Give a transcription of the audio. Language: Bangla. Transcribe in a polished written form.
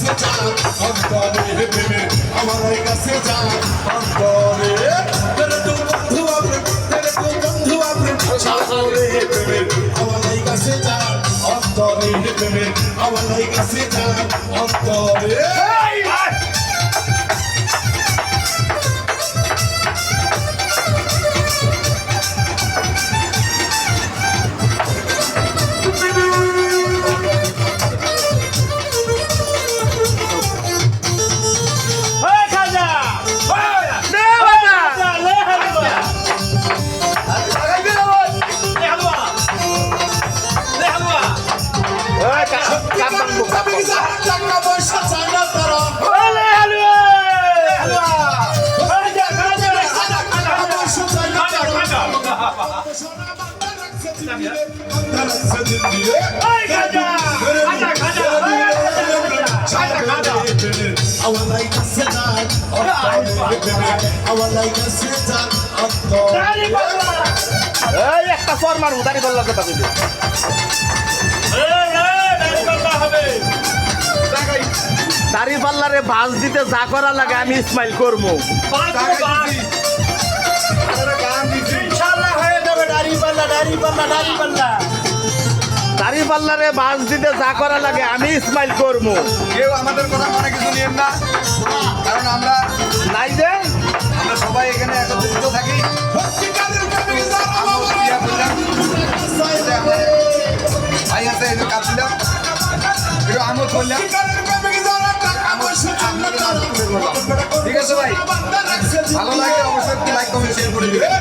কাছে যান অন্তরে প্রেমের আমার কাছে যান অন্তরে তেরে তো বন্ধু আপনি তেরে তো বন্ধু আপনি সাগরে প্রেমের আমার কাছে যান অন্তরে প্রেমের আমার কাছে যান অন্তরে টাকা পয়সা চাই না তারা একটা ফরমান উদারি বললাম কথা বুঝলি দাড়ি পাল্লারে বাস দিতে যা করা লাগে আমি ইসমাইল করবো দাড়ি পাল্লারে বাস দিতে যা করা লাগে আমি ইসমাইল করবো কেউ আমাদের কথা মনে কিছু নিয়েন না কারণ আমরা নাই যে আমরা সবাই এখানে একত্রিত থাকি ভাই আছে এই কাজ দিলাম একটু আমোদ করলাম ঠিক আছে ভাই ভালো লাগে অবশ্যই লাইক কমেন্ট শেয়ার করে দিবেন